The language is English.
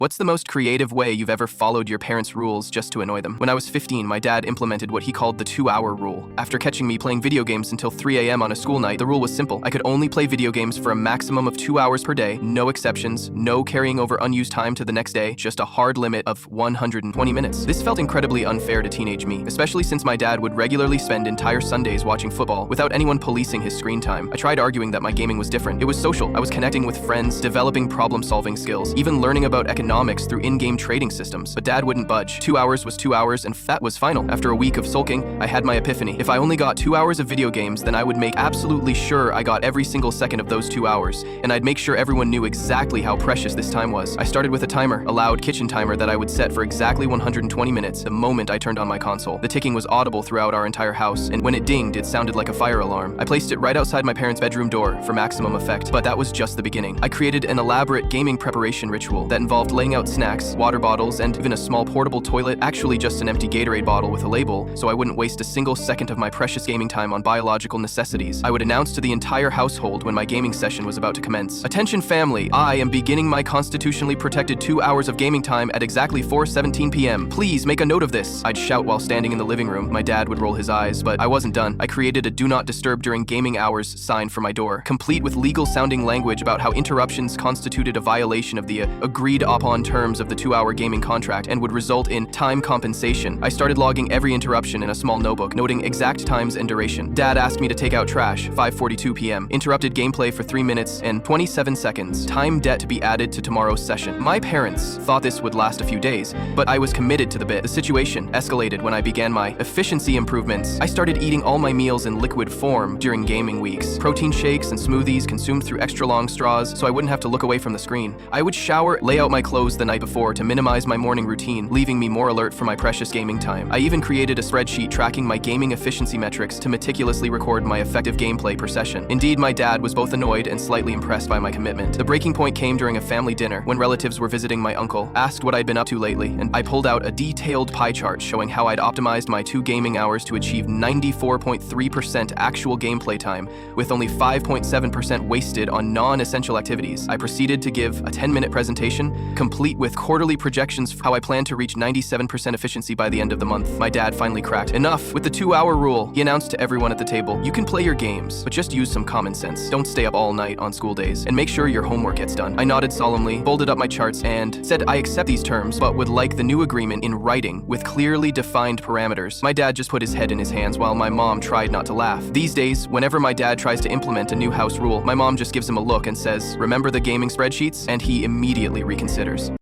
What's the most creative way you've ever followed your parents' rules just to annoy them? When I was 15, my dad implemented what he called the 2-hour rule. After catching me playing video games until 3 a.m. on a school night, the rule was simple. I could only play video games for a maximum of 2 hours per day, no exceptions, no carrying over unused time to the next day, just a hard limit of 120 minutes. This felt incredibly unfair to teenage me, especially since my dad would regularly spend entire Sundays watching football without anyone policing his screen time. I tried arguing that my gaming was different. It was social. I was connecting with friends, developing problem-solving skills, even learning about economics through in-game trading systems. But dad wouldn't budge. 2 hours was 2 hours, and that was final. After a week of sulking, I had my epiphany. If I only got 2 hours of video games, then I would make absolutely sure I got every single second of those 2 hours, and I'd make sure everyone knew exactly how precious this time was. I started with a timer, a loud kitchen timer that I would set for exactly 120 minutes the moment I turned on my console. The ticking was audible throughout our entire house, and when it dinged, it sounded like a fire alarm. I placed it right outside my parents' bedroom door for maximum effect, but that was just the beginning. I created an elaborate gaming preparation ritual that involved laying out snacks, water bottles, and even a small portable toilet, actually just an empty Gatorade bottle with a label, so I wouldn't waste a single second of my precious gaming time on biological necessities. I would announce to the entire household when my gaming session was about to commence. Attention family, I am beginning my constitutionally protected 2 hours of gaming time at exactly 4:17 p.m. Please make a note of this. I'd shout while standing in the living room. My dad would roll his eyes, but I wasn't done. I created a do not disturb during gaming hours sign for my door, complete with legal sounding language about how interruptions constituted a violation of the agreed upon terms of the 2-hour gaming contract and would result in time compensation. I started logging every interruption in a small notebook, noting exact times and duration. Dad asked me to take out trash, 5:42 p.m. Interrupted gameplay for 3 minutes and 27 seconds. Time debt to be added to tomorrow's session. My parents thought this would last a few days, but I was committed to the bit. The situation escalated when I began my efficiency improvements. I started eating all my meals in liquid form during gaming weeks. Protein shakes and smoothies consumed through extra long straws so I wouldn't have to look away from the screen. I would shower, lay out my clothes the night before to minimize my morning routine, leaving me more alert for my precious gaming time. I even created a spreadsheet tracking my gaming efficiency metrics to meticulously record my effective gameplay per session. Indeed, my dad was both annoyed and slightly impressed by my commitment. The breaking point came during a family dinner when relatives were visiting my uncle, asked what I'd been up to lately, and I pulled out a detailed pie chart showing how I'd optimized my 2 gaming hours to achieve 94.3% actual gameplay time, with only 5.7% wasted on non-essential activities. I proceeded to give a 10-minute presentation, complete with quarterly projections for how I plan to reach 97% efficiency by the end of the month. My dad finally cracked. Enough with the 2-hour rule. He announced to everyone at the table, you can play your games, but just use some common sense. Don't stay up all night on school days, and make sure your homework gets done. I nodded solemnly, folded up my charts, and said I accept these terms, but would like the new agreement in writing with clearly defined parameters. My dad just put his head in his hands while my mom tried not to laugh. These days, whenever my dad tries to implement a new house rule, my mom just gives him a look and says, "Remember the gaming spreadsheets?" And he immediately reconsiders.